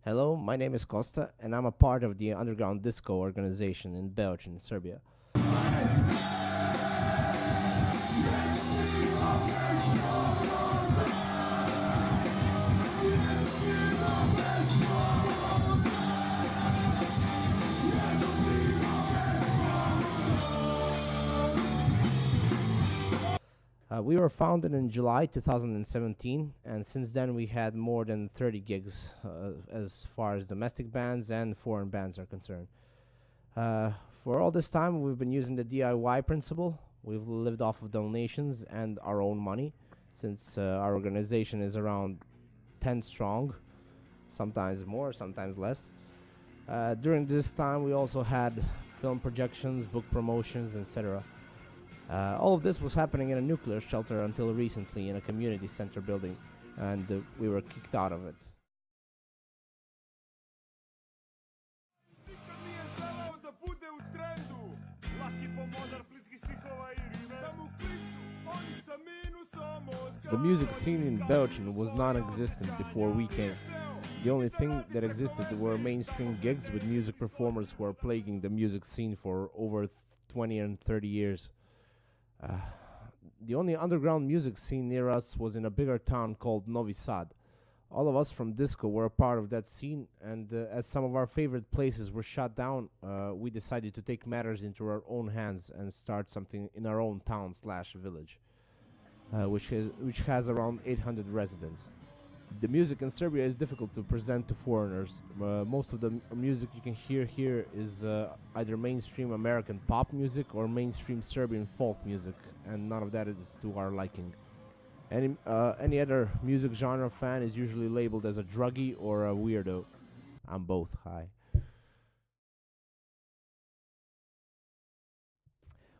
Hello, my name is Costa, and I'm a part of the underground disco organization in Belgium, Serbia. We were founded in July 2017, and since then we had more than 30 gigs as far as domestic bands and foreign bands are concerned. Uh, for all this time, we've been using the DIY principle. We've lived off of donations and our own money, since our organization is around 10 strong, sometimes more, sometimes less. During this time, we also had film projections, book promotions, etc. All of this was happening in a nuclear shelter until recently in a community center building, and we were kicked out of it. The music scene in Belgium was non existent before we came. The only thing that existed were mainstream gigs with music performers who are plaguing the music scene for over 20 and 30 years. Uh, the only underground music scene near us was in a bigger town called Novi Sad. All of us from disco were a part of that scene, and as some of our favorite places were shut down, we decided to take matters into our own hands and start something in our own town slash village, which has around 800 residents. The music in Serbia is difficult to present to foreigners. Most of the music you can hear here is either mainstream American pop music or mainstream Serbian folk music, and none of that is to our liking. Any other music genre fan is usually labeled as a druggie or a weirdo. I'm both. Hi.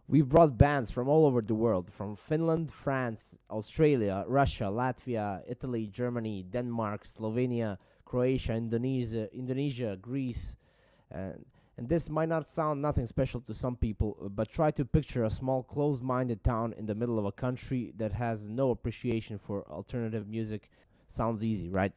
We've brought bands from all over the world, from Finland, France, Australia, Russia, Latvia, Italy, Germany, Denmark, Slovenia, Croatia, Indonesia, Greece, and and this might not sound nothing special to some people, but try to picture a small, closed-minded town in the middle of a country that has no appreciation for alternative music. Sounds easy, right?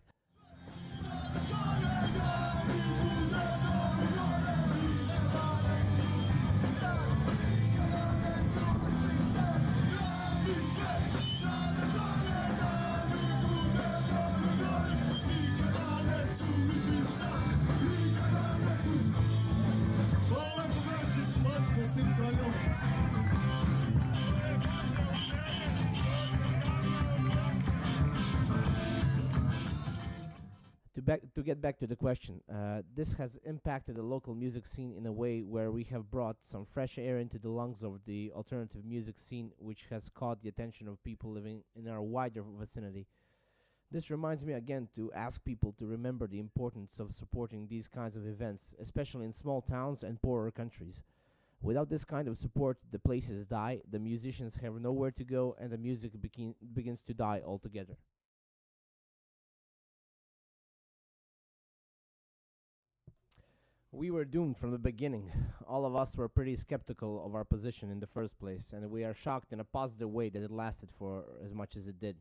To get back to the question, this has impacted the local music scene in a way where we have brought some fresh air into the lungs of the alternative music scene, which has caught the attention of people living in our wider vicinity. This reminds me again to ask people to remember the importance of supporting these kinds of events, especially in small towns and poorer countries. Without this kind of support, the places die, the musicians have nowhere to go, and the music begins to die altogether. We were doomed from the beginning. All of us were pretty skeptical of our position in the first place, and we are shocked in a positive way that it lasted for as much as it did.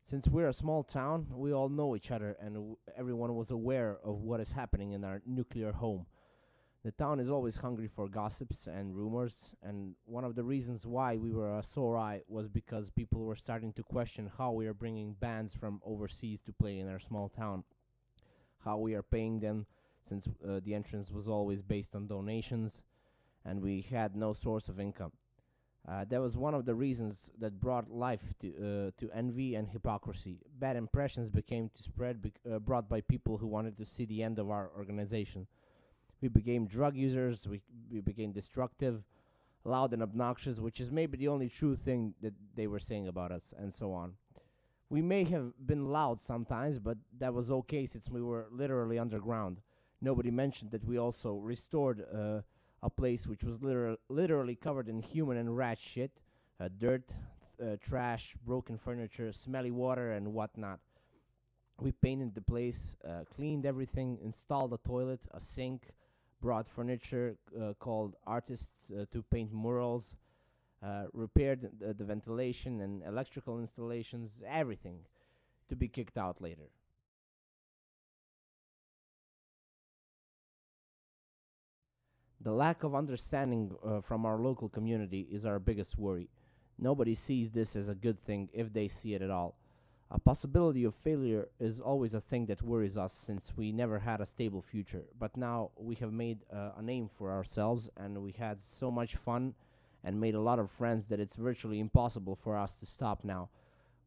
Since we're a small town, we all know each other, and everyone was aware of what is happening in our nuclear home. The town is always hungry for gossips and rumors, and one of the reasons why we were a sore eye was because people were starting to question how we are bringing bands from overseas to play in our small town, how we are paying them, since the entrance was always based on donations, and we had no source of income. That was one of the reasons that brought life to envy and hypocrisy. Bad impressions became to spread, brought by people who wanted to see the end of our organization. We became drug users, we became destructive, loud and obnoxious, which is maybe the only true thing that they were saying about us, and so on. We may have been loud sometimes, but that was okay since we were literally underground. Nobody mentioned that we also restored a place which was literally covered in human and rat shit, dirt, trash, broken furniture, smelly water, and whatnot. We painted the place, cleaned everything, installed a toilet, a sink, brought furniture called artists to paint murals, repaired the ventilation and electrical installations, everything to be kicked out later. The lack of understanding from our local community is our biggest worry. Nobody sees this as a good thing if they see it at all. A possibility of failure is always a thing that worries us since we never had a stable future. But now we have made a name for ourselves and we had so much fun and made a lot of friends that it's virtually impossible for us to stop now.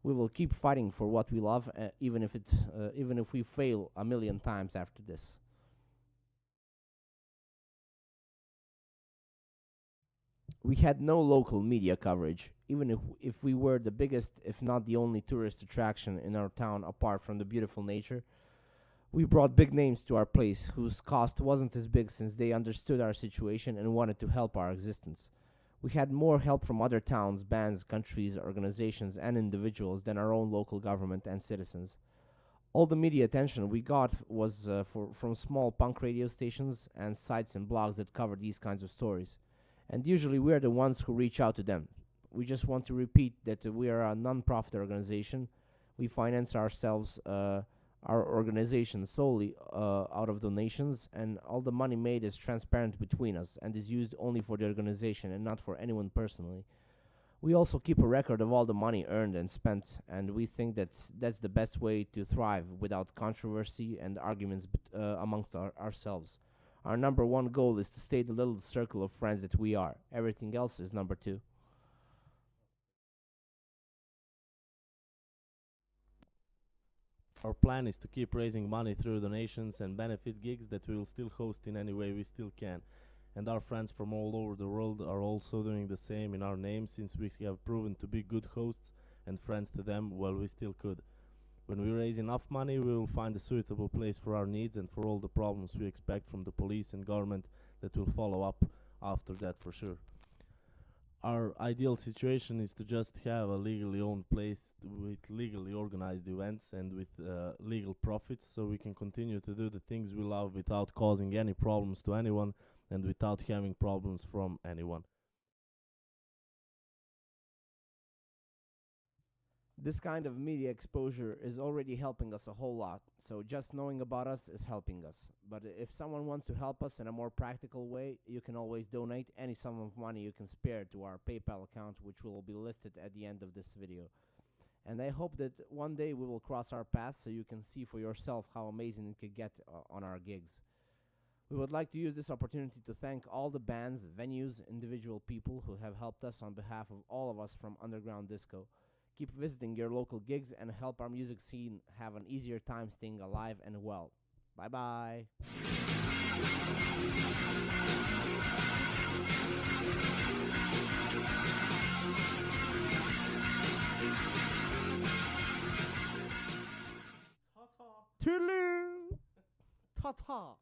We will keep fighting for what we love, even if we fail a million times after this. We had no local media coverage, even if we were the biggest, if not the only tourist attraction in our town apart from the beautiful nature. We brought big names to our place whose cost wasn't as big since they understood our situation and wanted to help our existence. We had more help from other towns, bands, countries, organizations, and individuals than our own local government and citizens. All the media attention we got was from small punk radio stations and sites and blogs that cover these kinds of stories. And usually we're the ones who reach out to them. We just want to repeat that we are a non-profit organization. We finance our organization solely out of donations, and all the money made is transparent between us and is used only for the organization and not for anyone personally. We also keep a record of all the money earned and spent, and we think that's the best way to thrive without controversy and arguments amongst ourselves. Our number one goal is to stay the little circle of friends that we are. Everything else is number two. Our plan is to keep raising money through donations and benefit gigs that we will still host in any way we still can. And our friends from all over the world are also doing the same in our name, since we have proven to be good hosts and friends to them while we still could. When we raise enough money, we will find a suitable place for our needs and for all the problems we expect from the police and government that will follow up after that for sure. Our ideal situation is to just have a legally owned place with legally organized events and with legal profits, so we can continue to do the things we love without causing any problems to anyone and without having problems from anyone. This kind of media exposure is already helping us a whole lot, so just knowing about us is helping us. But if someone wants to help us in a more practical way, you can always donate any sum of money you can spare to our PayPal account, which will be listed at the end of this video. And I hope that one day we will cross our paths so you can see for yourself how amazing it could get on our gigs. We would like to use this opportunity to thank all the bands, venues, individual people who have helped us on behalf of all of us from Underground Disco. Keep visiting your local gigs and help our music scene have an easier time staying alive and well. Bye bye. Ta-ta. Toodaloo. Ta-ta.